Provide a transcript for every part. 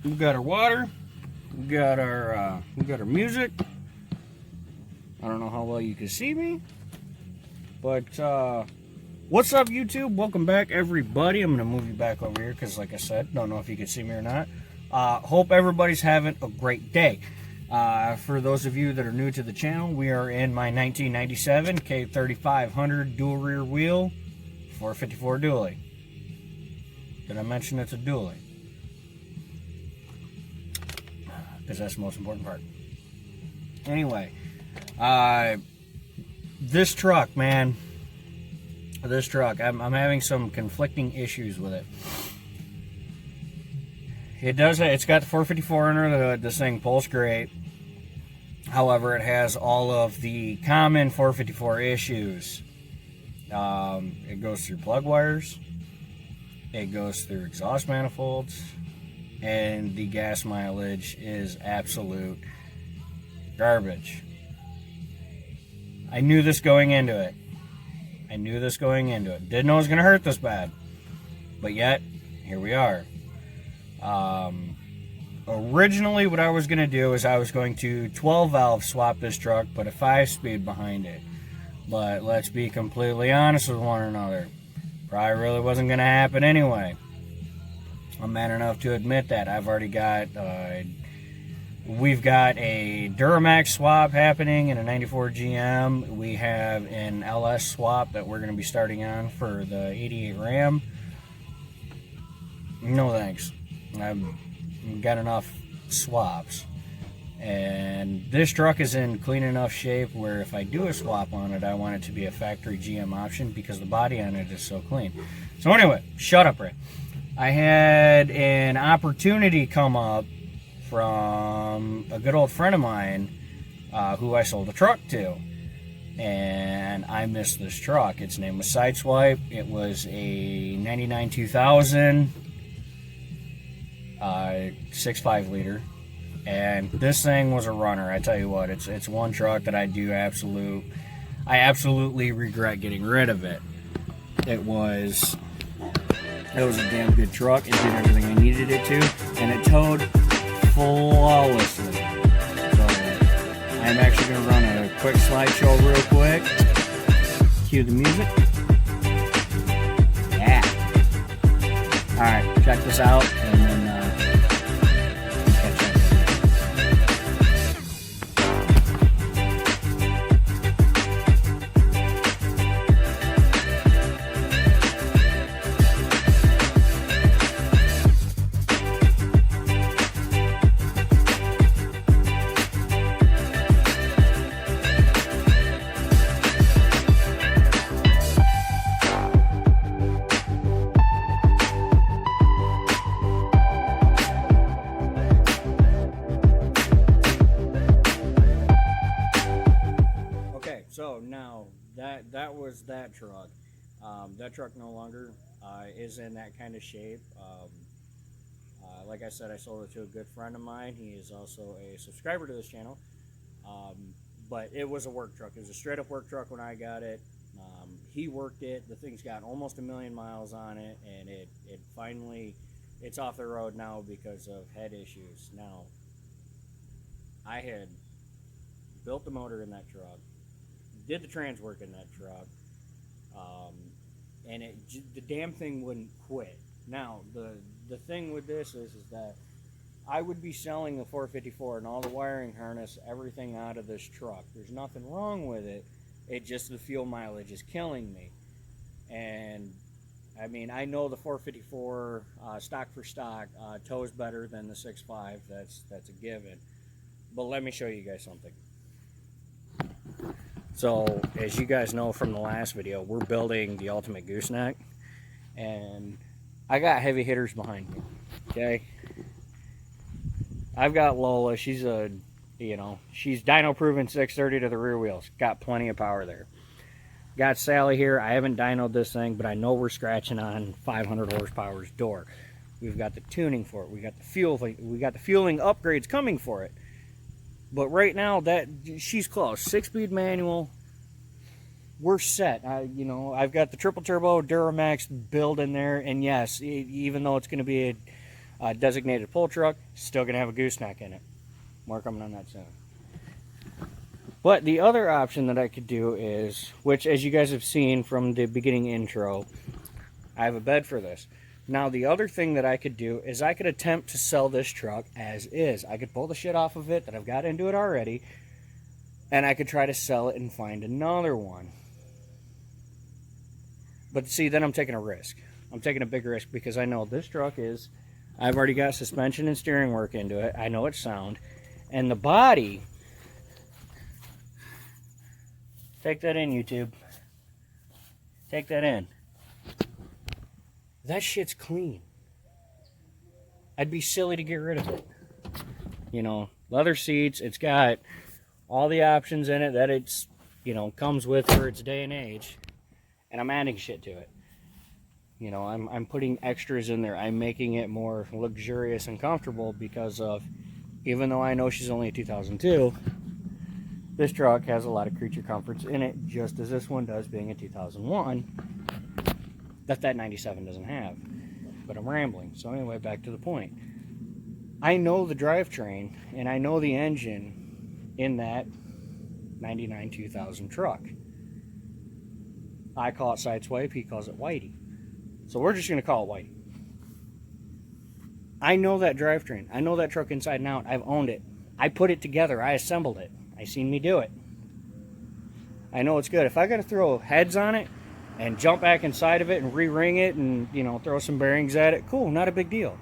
We got our water. We got our music. I don't know how well you can see me, but what's up, YouTube? Welcome back, everybody. I'm gonna move you back over here because, like I said, don't know if you can see me or not. Hope everybody's having a great day. For those of you that are new to the channel, we are in my 1997 K3500 dual rear wheel 454 dually. Did I mention it's a dually? Because that's the most important part. Anyway, this truck, man, this truck, I'm having some conflicting issues with it. It's got the 454 under this thing pulls great. However, it has all of the common 454 issues. It goes through plug wires, it goes through exhaust manifolds, and the gas mileage is absolute garbage. I knew this going into it. Didn't know it was going to hurt this bad. But yet, here we are. Originally, what I was going to do is I was going to 12 valve swap this truck, put a 5-speed behind it. But let's be completely honest with one another. Probably really wasn't going to happen anyway. I'm man enough to admit that. I've already got, we've got a Duramax swap happening in a 94 GM. We have an LS swap that we're going to be starting on for the 88 Ram. No thanks. I've got enough swaps. And this truck is in clean enough shape where if I do a swap on it, I want it to be a factory GM option because the body on it is so clean. So anyway, shut up, Ray. I had an opportunity come up from a good old friend of mine who I sold a truck to. And I missed this truck. Its name was Sideswipe. It was a 99 2000 6.5 liter. And this thing was a runner. I tell you what, it's one truck that I absolutely regret getting rid of it. It was a damn good truck. It did everything I needed it to, and it towed flawlessly. So I'm actually going to run a quick slideshow real quick. Cue the music. Yeah. All right, check this out, and then so now that was that truck. That truck no longer is in that kind of shape. Like I said, I sold it to a good friend of mine. He is also a subscriber to this channel. But it was a work truck. It was a straight up work truck when I got it. He worked it. The thing's got almost 1 million miles on it, and it finally, it's off the road now because of head issues. Now, I had built the motor in that truck, did the trans work in that truck, and the damn thing wouldn't quit. Now, the thing with this is that I would be selling the 454 and all the wiring harness, everything out of this truck. There's nothing wrong with it. It just, the fuel mileage is killing me. And I mean, I know the 454 stock for stock tows better than the 6.5. That's a given. But let me show you guys something. So, as you guys know from the last video, we're building the ultimate gooseneck, and I got heavy hitters behind me, okay? I've got Lola. She's she's dyno-proven 630 to the rear wheels. Got plenty of power there. Got Sally here. I haven't dynoed this thing, but I know we're scratching on 500 horsepower's door. We've got the tuning for it. We got the fueling upgrades coming for it. But right now, she's close. 6-speed manual. We're set. I've got the triple turbo Duramax build in there, and yes, even though it's going to be designated pull truck, still going to have a gooseneck in it. More coming on that soon. But the other option that I could do is, which as you guys have seen from the beginning intro, I have a bed for this. Now the other thing that I could do is I could attempt to sell this truck as is. I could pull the shit off of it that I've got into it already, and I could try to sell it and find another one. But see, then I'm taking a risk. I'm taking a big risk because I know this truck is, I've already got suspension and steering work into it. I know it's sound. And the body, take that in, YouTube. Take that in. That shit's clean. I'd be silly to get rid of it. You know, leather seats, it's got all the options in it that it's, you know, comes with for its day and age. And I'm adding shit to it. You know, I'm putting extras in there. I'm making it more luxurious and comfortable because of, even though I know she's only a 2002, this truck has a lot of creature comforts in it, just as this one does, being a 2001, that 97 doesn't have. But I'm rambling. So anyway, back to the point. I know the drivetrain, and I know the engine in that 99 2000 truck. I call it Sideswipe, he calls it Whitey. So we're just going to call it Whitey. I know that drivetrain. I know that truck inside and out. I've owned it. I put it together. I assembled it. I seen me do it. I know it's good. If I got to throw heads on it and jump back inside of it and re-ring it and, you know, throw some bearings at it, cool, not a big deal.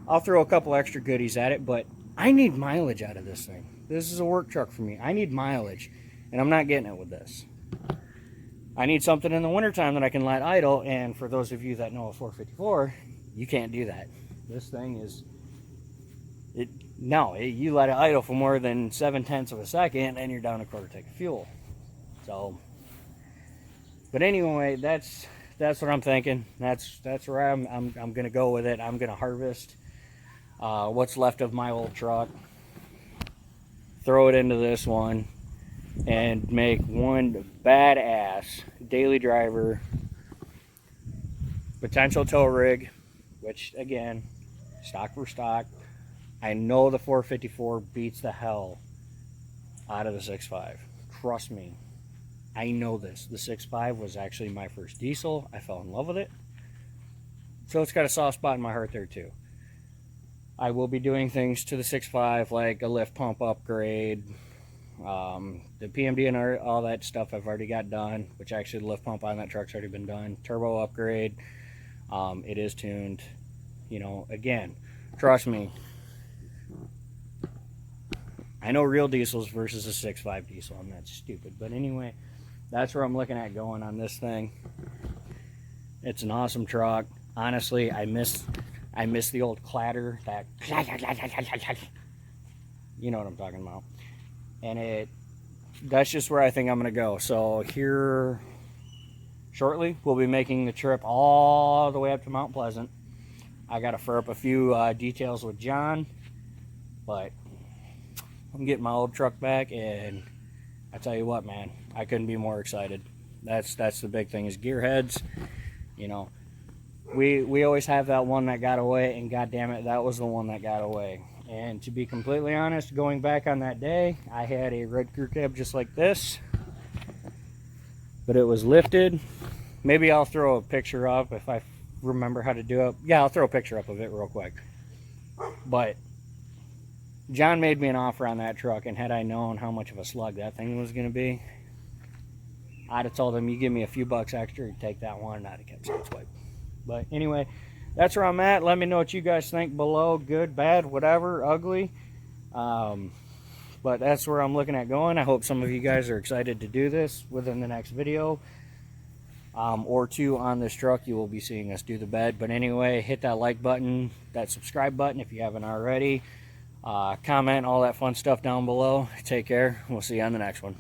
I'll throw a couple extra goodies at it, but I need mileage out of this thing. This is a work truck for me. I need mileage, and I'm not getting it with this. I need something in the wintertime that I can let idle, and for those of you that know a 454, you can't do that. This thing is, you let it idle for more than 7/10 of a second, and you're down a quarter tank of fuel. So, but anyway, that's what I'm thinking. That's where I'm gonna go with it. I'm gonna harvest what's left of my old truck, throw it into this one, and make one badass daily driver, potential tow rig, which again, stock for stock. I know the 454 beats the hell out of the 6.5. Trust me. I know this. The 6.5 was actually my first diesel. I fell in love with it. So it's got a soft spot in my heart there too. I will be doing things to the 6.5 like a lift pump upgrade. The PMD and all that stuff I've already got done, which actually the lift pump on that truck's already been done. Turbo upgrade. It is tuned. You know, again, trust me. I know real diesels versus a 6.5 diesel. I'm not stupid. But anyway, that's where I'm looking at going on this thing. It's an awesome truck. Honestly, I miss the old clatter. That, you know what I'm talking about. And that's just where I think I'm going to go. So here shortly, we'll be making the trip all the way up to Mount Pleasant. I got to fur up a few details with John, but I'm getting my old truck back, and I tell you what, man, I couldn't be more excited. That's the big thing is gearheads. You know, we always have that one that got away, and goddamn it, that was the one that got away. And to be completely honest, going back on that day, I had a red crew cab just like this, but it was lifted. Maybe I'll throw a picture up if I remember how to do it. Yeah, I'll throw a picture up of it real quick. But John made me an offer on that truck, and had I known how much of a slug that thing was going to be, I'd have told him, you give me a few bucks extra, take that one, and I'd have kept Sideswipe. But anyway, that's where I'm at. Let me know what you guys think below. Good, bad, whatever, ugly. But that's where I'm looking at going. I hope some of you guys are excited to do this within the next video. Or two on this truck. You will be seeing us do the bed. But anyway, hit that like button, that subscribe button if you haven't already. Comment, all that fun stuff down below. Take care. We'll see you on the next one.